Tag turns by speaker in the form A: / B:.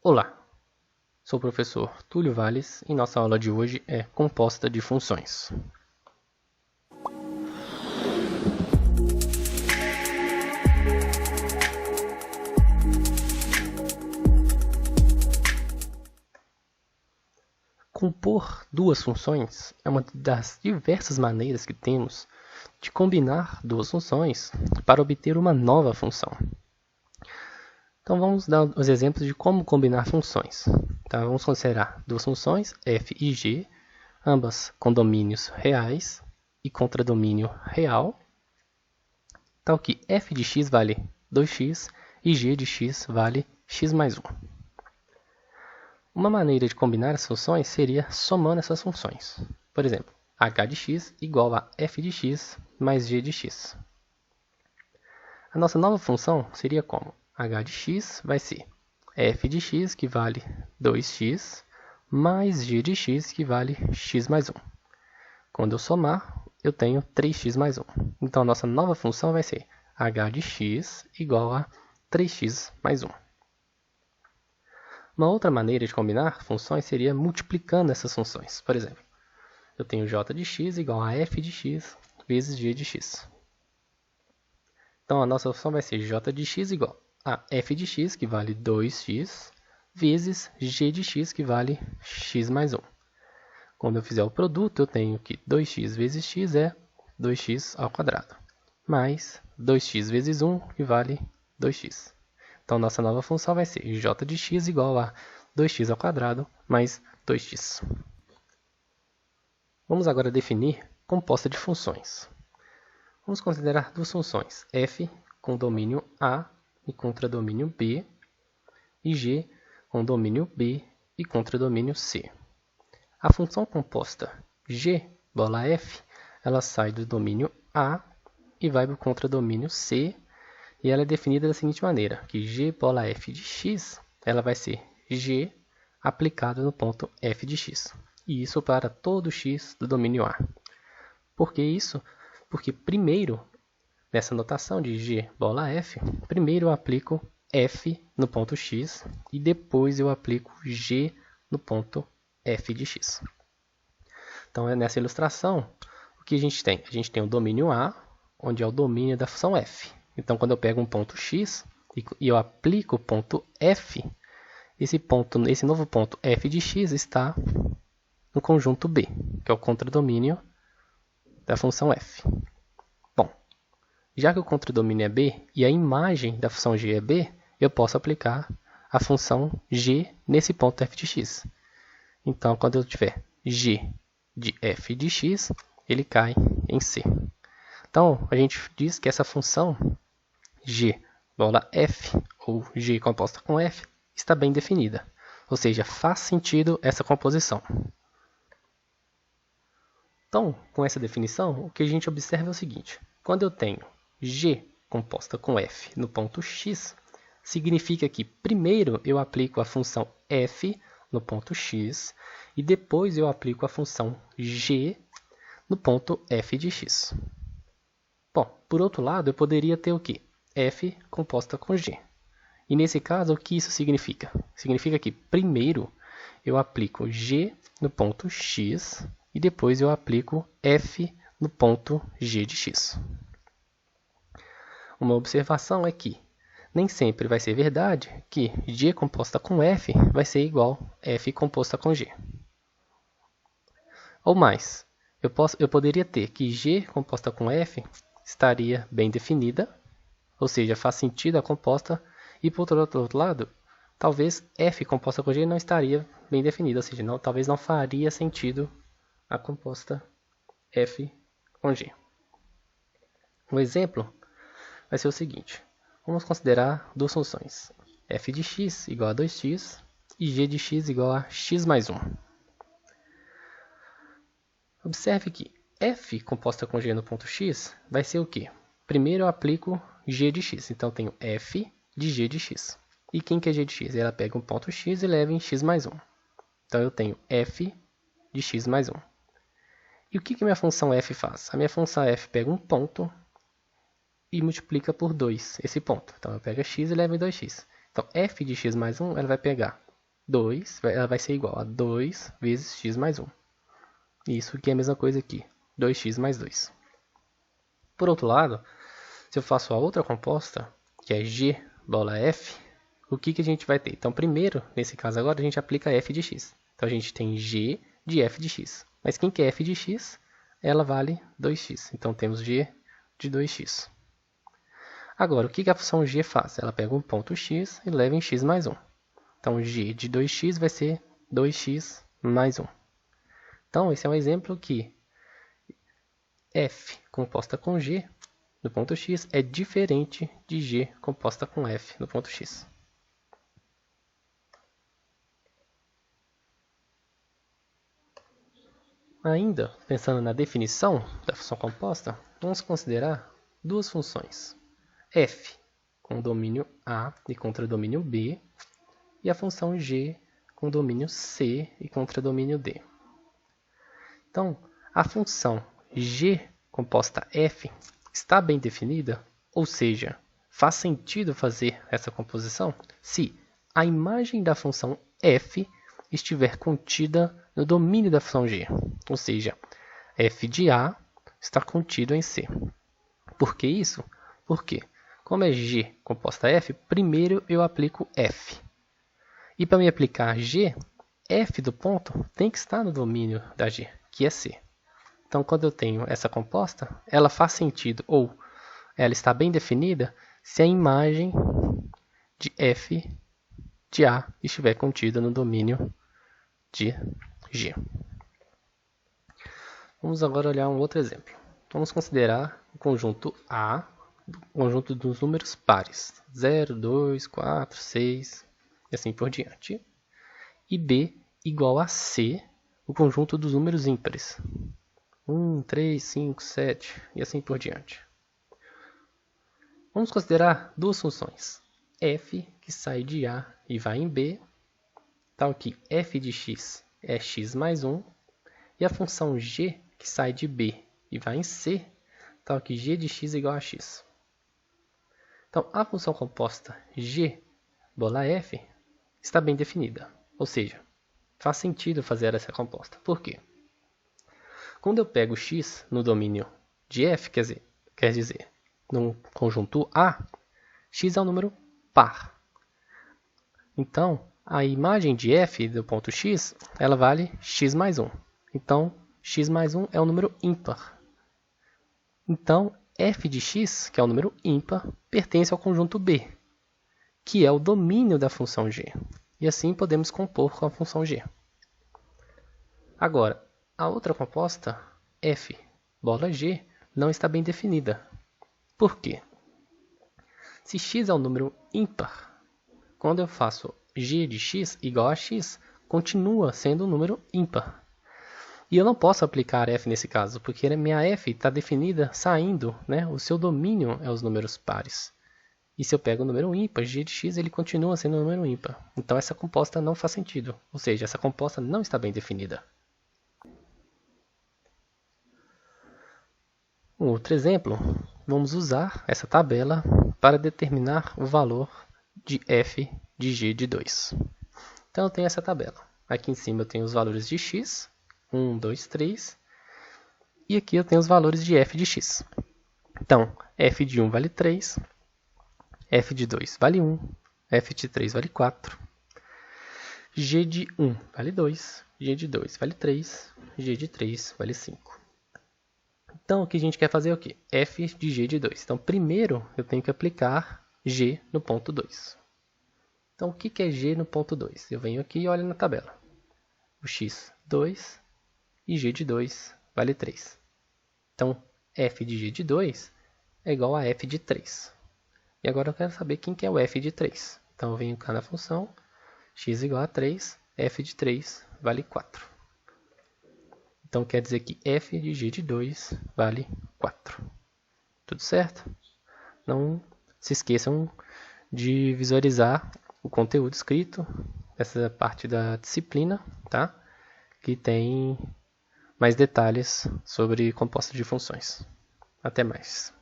A: Olá, sou o professor Túlio Valles e nossa aula de hoje é composta de funções. Compor duas funções é uma das diversas maneiras que temos de combinar duas funções para obter uma nova função. Então vamos dar os exemplos de como combinar funções. Então, vamos considerar duas funções, f e g, ambas com domínios reais e contradomínio real, tal que f de x vale 2x e g de x vale x mais 1. Uma maneira de combinar as funções seria somando essas funções. Por exemplo, h de x igual a f de x mais g de x. A nossa nova função seria como? H de x vai ser f de x, que vale 2x, mais g de x, que vale x mais 1. Quando eu somar, eu tenho 3x mais 1. Então, a nossa nova função vai ser h de x igual a 3x mais 1. Uma outra maneira de combinar funções seria multiplicando essas funções. Por exemplo, eu tenho j de x igual a f de x vezes g de x. Então, a nossa função vai ser j de x igual a f de x, que vale 2x, vezes g de x, que vale x mais 1. Quando eu fizer o produto, eu tenho que 2x vezes x é 2x ao quadrado, mais 2x vezes 1, que vale 2x. Então, nossa nova função vai ser j de x igual a 2x ao quadrado mais 2x. Vamos agora definir composta de funções. Vamos considerar duas funções, f com domínio A e contradomínio B, e g com domínio B e contradomínio C. A função composta g bola f, ela sai do domínio A e vai para o contradomínio C, e ela é definida da seguinte maneira, que g bola f de x, ela vai ser g aplicado no ponto f de x. E isso para todo x do domínio A. Por que isso? Porque primeiro, nessa notação de g bola f, primeiro eu aplico f no ponto x e depois eu aplico g no ponto f de x. Então, nessa ilustração, o que a gente tem? A gente tem o domínio A, onde é o domínio da função f. Então, quando eu pego um ponto x e eu aplico o ponto f, esse novo ponto f de x está no conjunto B, que é o contradomínio da função f. Bom, já que o contradomínio é B e a imagem da função g é B, eu posso aplicar a função g nesse ponto f de x. Então, quando eu tiver g de f de x, ele cai em C. Então, a gente diz que essa função g bola f, ou g composta com f, está bem definida. Ou seja, faz sentido essa composição. Então, com essa definição, o que a gente observa é o seguinte. Quando eu tenho g composta com f no ponto x, significa que primeiro eu aplico a função f no ponto x e depois eu aplico a função g no ponto f de x. Bom, por outro lado, eu poderia ter o quê? F composta com g. E nesse caso, o que isso significa? Significa que primeiro eu aplico g no ponto x e depois eu aplico f no ponto g de x. Uma observação é que nem sempre vai ser verdade que g composta com f vai ser igual a f composta com g. Ou mais, eu poderia ter que g composta com f estaria bem definida, ou seja, faz sentido a composta, e por outro lado, talvez f composta com g não estaria bem definida, ou seja, talvez não faria sentido a composta f com g. Um exemplo vai ser o seguinte. Vamos considerar duas funções, f de x igual a 2x e g de x igual a x mais 1. Observe que f composta com g no ponto x vai ser o quê? Primeiro eu aplico g de x, então eu tenho f de g de x. E quem que é g de x? Ela pega um ponto x e leva em x mais 1. Então eu tenho f de x mais 1. E o que que minha função f faz? A minha função f pega um ponto e multiplica por 2 esse ponto. Então, eu pego x e levo em 2x. Então, f de x mais 1, ela vai pegar 2, ela vai ser igual a 2 vezes x mais 1. Isso que é a mesma coisa aqui, 2x mais 2. Por outro lado, se eu faço a outra composta, que é g bola f, o que a gente vai ter? Então, primeiro, nesse caso agora, a gente aplica f de x. Então, a gente tem g de f de x. Mas quem quer f de x? Ela vale 2x. Então, temos g de 2x. Agora, o que a função g faz? Ela pega um ponto x e leva em x mais 1. Então, g de 2x vai ser 2x mais 1. Então, esse é um exemplo que f composta com g no ponto x é diferente de g composta com f no ponto x. Ainda, pensando na definição da função composta, vamos considerar duas funções. F com domínio A e contradomínio B, e a função g com domínio C e contradomínio D. Então, a função g composta f está bem definida, ou seja, faz sentido fazer essa composição se a imagem da função f estiver contida no domínio da função g, ou seja, f de A está contido em C. Por que isso? Porque, como é g composta f, primeiro eu aplico f. E para me aplicar g, f do ponto tem que estar no domínio da g, que é C. Então, quando eu tenho essa composta, ela faz sentido, ou ela está bem definida, se a imagem de f de A estiver contida no domínio de G. Vamos agora olhar um outro exemplo. Vamos considerar o conjunto A, o conjunto dos números pares, 0, 2, 4, 6 e assim por diante. E B igual a C, o conjunto dos números ímpares, 1, 3, 5, 7 e assim por diante. Vamos considerar duas funções. F, que sai de A e vai em B, tal que f de x é x mais 1, e a função g, que sai de B e vai em C, tal que g de x é igual a x. Então, a função composta g bola f está bem definida, ou seja, faz sentido fazer essa composta. Por quê? Quando eu pego x no domínio de f, quer dizer, num conjunto A, x é um número par. Então, a imagem de f do ponto x, ela vale x mais 1. Então, x mais 1 é um número ímpar. Então, f de x, que é um número ímpar, pertence ao conjunto B, que é o domínio da função g. E assim podemos compor com a função g. Agora, a outra composta, f bola g, não está bem definida. Por quê? Se x é um número ímpar, quando eu faço g de x igual a x, continua sendo um número ímpar. E eu não posso aplicar f nesse caso, porque minha f está definida saindo, né? O seu domínio é os números pares. E se eu pego o número ímpar, g de x, ele continua sendo um número ímpar. Então essa composta não faz sentido, ou seja, essa composta não está bem definida. Um outro exemplo, vamos usar essa tabela para determinar o valor de f de g de 2. Então eu tenho essa tabela. Aqui em cima eu tenho os valores de x, 1, 2, 3. E aqui eu tenho os valores de f de x. Então, f de 1 vale 3, f de 2 vale 1, f de 3 vale 4, g de 1 vale 2, g de 2 vale 3, g de 3 vale 5. Então, o que a gente quer fazer é o quê? F de g de 2. Então, primeiro eu tenho que aplicar g no ponto 2. Então, o que é g no ponto 2? Eu venho aqui e olho na tabela. O x, 2, e g de 2 vale 3. Então, f de g de 2 é igual a f de 3. E agora eu quero saber quem que é o f de 3. Então, eu venho cá na função, x igual a 3, f de 3 vale 4. Então, quer dizer que f de g de 2 vale 4. Tudo certo? Não se esqueçam de visualizar o conteúdo escrito, essa parte da disciplina, tá? Que tem mais detalhes sobre composta de funções. Até mais.